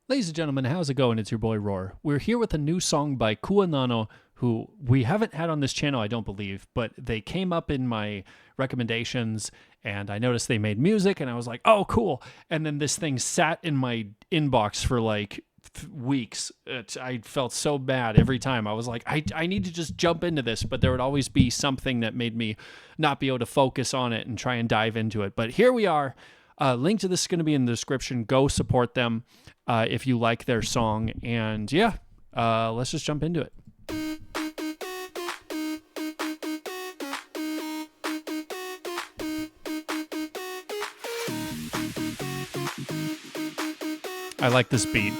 Ladies and gentlemen, how's it going? It's your boy Roar. We're here with a new song by Kuwanano, who we haven't had on this channel, I don't believe, but they came up in my recommendations and I noticed they made music and I was like, oh, cool. And then this thing sat in my inbox for like weeks. I felt so bad every time. I was like, I need to just jump into this, but there would always be something that made me not be able to focus on it and try and dive into it. But here we are. Link to this is going to be in the description. Go support them if you like their song. And yeah, let's just jump into it. I like this beat.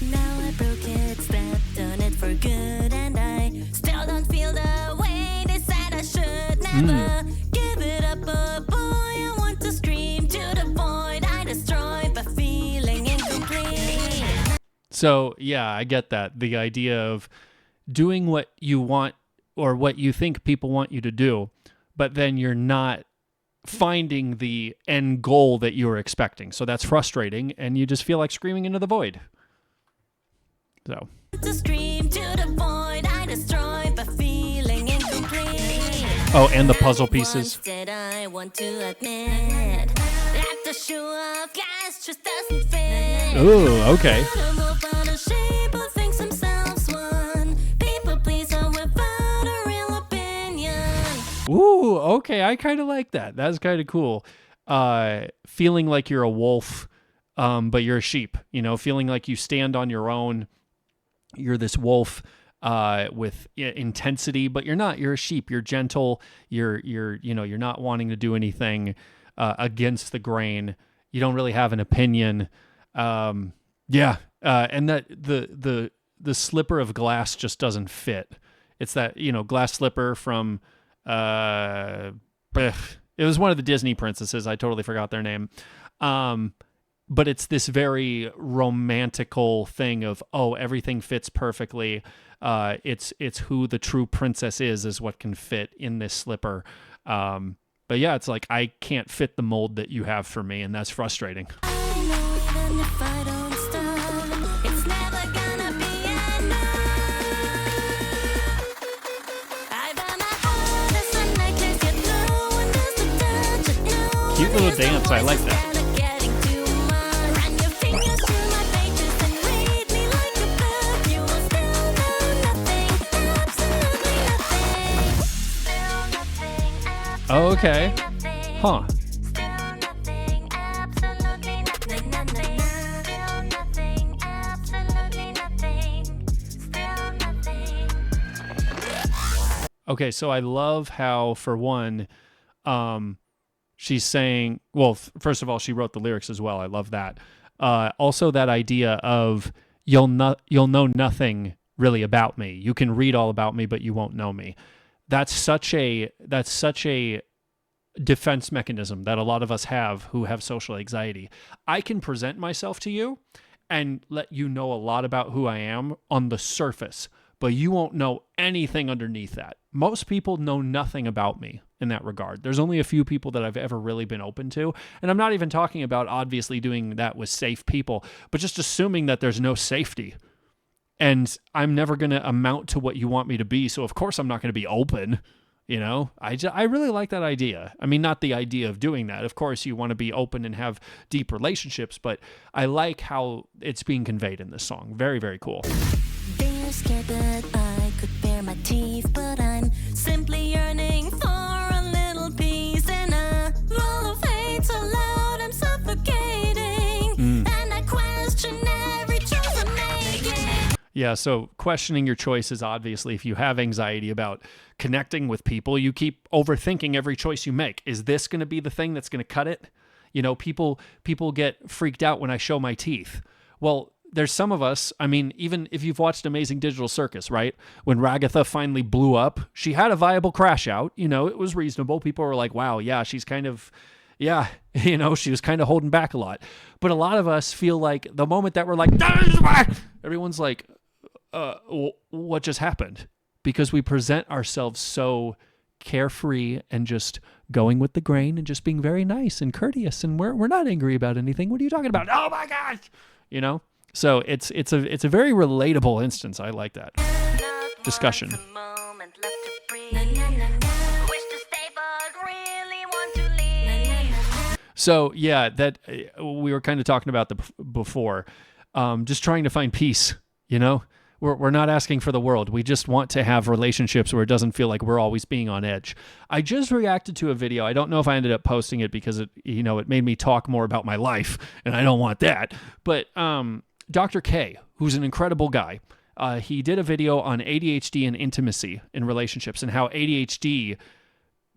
Now I broke it, stepped on it for good, and I still don't feel the way they said I should never give it up. But boy, I want to scream to the void I destroyed by feeling incomplete. So yeah, I get that. The idea of doing what you want or what you think people want you to do, but then you're not finding the end goal that you were expecting. So that's frustrating and you just feel like screaming into the void. So To scream to the void I destroyed by feeling incomplete. oh, and the puzzle pieces. Once did I want to admit that the shoe of glass just doesn't fit. Ooh, okay. Suitable for the shape of things themselves. One people pleaser without a real opinion. Ooh, okay. I kind of like that. That's kind of cool. Feeling like you're a wolf, but you're a sheep. You know, feeling like you stand on your own. You're this wolf with intensity, but you're not. You're a sheep. You're gentle. You're not wanting to do anything against the grain. You don't really have an opinion. And that the slipper of glass just doesn't fit. It's that, glass slipper from it was one of the Disney princesses. I totally forgot their name. But it's this very romantical thing of, oh, everything fits perfectly. It's who the true princess is what can fit in this slipper. But yeah, it's like, I can't fit the mold that you have for me, and that's frustrating. I know even if I don't stop, it's never gonna be enough. I buy my heart as a necklace, yet no one does the touch it. No Cute little dance. I like that. getting too much. Run your fingers to my pages and read me like a book. You will still know nothing, absolutely nothing. Still nothing, Oh, okay. nothing. Huh. Still nothing, absolutely nothing, nothing. Still nothing, absolutely nothing. Still nothing. Okay, so I love how, for one, she's saying, well, first of all, she wrote the lyrics as well. I love that. Also, that idea of you'll know nothing really about me. You can read all about me, but you won't know me. That's such a defense mechanism that a lot of us have who have social anxiety. I can present myself to you and let you know a lot about who I am on the surface, but you won't know anything underneath that. Most people know nothing about me in that regard. There's only a few people that I've ever really been open to. And I'm not even talking about obviously doing that with safe people, but just assuming that there's no safety. And I'm never going to amount to what you want me to be. So of course I'm not going to be open. I really like that idea. I mean, not the idea of doing that. Of course, you want to be open and have deep relationships, but I like how it's being conveyed in this song. Very, very cool. They're scared that I could bare my teeth, but I'm simply yearning for a little peace in a wall of hate so loud I'm suffocating, and I question every choice I'm making. Yeah, so questioning your choices, obviously, if you have anxiety about connecting with people, you keep overthinking every choice you make. Is this going to be the thing that's going to cut it? People get freaked out when I show my teeth. Well, there's some of us, I mean, even if you've watched Amazing Digital Circus, right? When Ragatha finally blew up, she had a viable crash out. It was reasonable. People were like, wow, yeah, she's kind of... Yeah, she was kind of holding back a lot. But a lot of us feel like the moment that we're like, everyone's like, what just happened? Because we present ourselves so carefree and just going with the grain and just being very nice and courteous, and we're not angry about anything. What are you talking about? Oh my gosh, you know. So it's a very relatable instance. I like that discussion. So yeah, that we were kind of talking about before, just trying to find peace. You know, we're not asking for the world. We just want to have relationships where it doesn't feel like we're always being on edge. I just reacted to a video. I don't know if I ended up posting it because it made me talk more about my life, and I don't want that. But Dr. K, who's an incredible guy, he did a video on ADHD and intimacy in relationships and how ADHD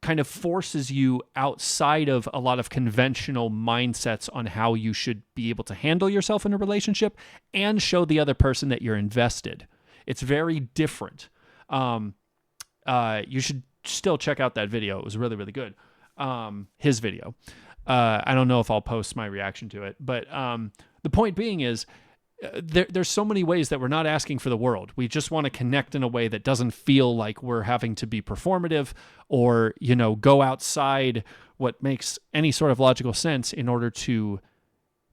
kind of forces you outside of a lot of conventional mindsets on how you should be able to handle yourself in a relationship and show the other person that you're invested. It's very different. You should still check out that video. It was really, really good. His video. I don't know if I'll post my reaction to it, but the point being is, there's so many ways that we're not asking for the world. We just want to connect in a way that doesn't feel like we're having to be performative or, go outside what makes any sort of logical sense in order to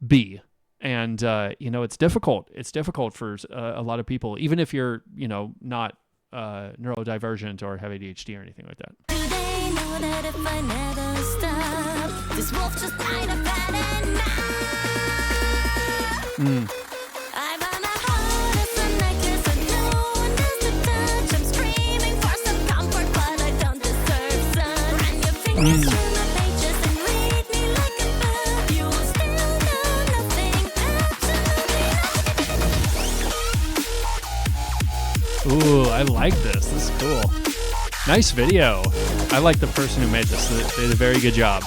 be. And, it's difficult. It's difficult for a lot of people, even if you're, not neurodivergent or have ADHD or anything like that. Do they know that if I never stop, this wolf just kind of fat and mad? I'm on a heart as a necklace and no one does the touch. I'm screaming for some comfort, but I don't deserve some. Run your fingers through my pages and read me like a book. You will still know nothing, absolutely nothing. Ooh, I like this. This is cool. Nice video. I like the person who made this. They did a very good job.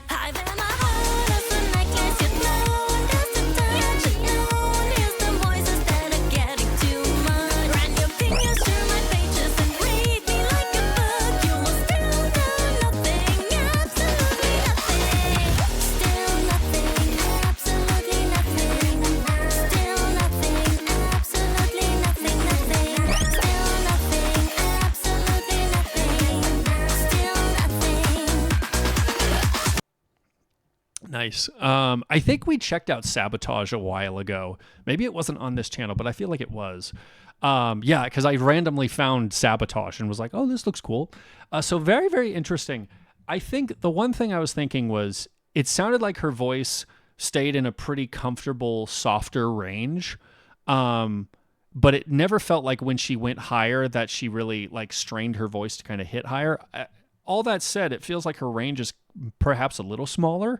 I've been my heart as a necklace, yet no one does the touch. And no one hears the voices that are getting too much. Run your fingers through my pages and read me like a book. You will still know nothing, absolutely nothing. Still nothing, absolutely nothing. Still nothing, absolutely nothing, nothing. Still nothing, absolutely nothing. Still nothing. Nice. I think we checked out Sabotage a while ago. Maybe it wasn't on this channel, but I feel like it was. Yeah, because I randomly found Sabotage and was like, oh, this looks cool. So very, very interesting. I think the one thing I was thinking was it sounded like her voice stayed in a pretty comfortable, softer range. But it never felt like when she went higher that she really strained her voice to kind of hit higher. All that said, it feels like her range is perhaps a little smaller,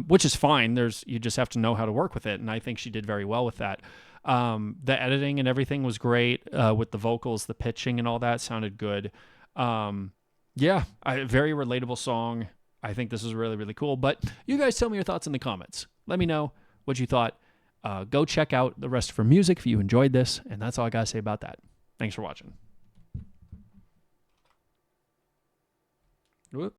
which is fine. You just have to know how to work with it, and I think she did very well with that. The editing and everything was great with the vocals, the pitching, and all that sounded good. Very relatable song. I think this is really, really cool. But you guys tell me your thoughts in the comments. Let me know what you thought. Go check out the rest of her music if you enjoyed this, and that's all I got to say about that. Thanks for watching. Whoop.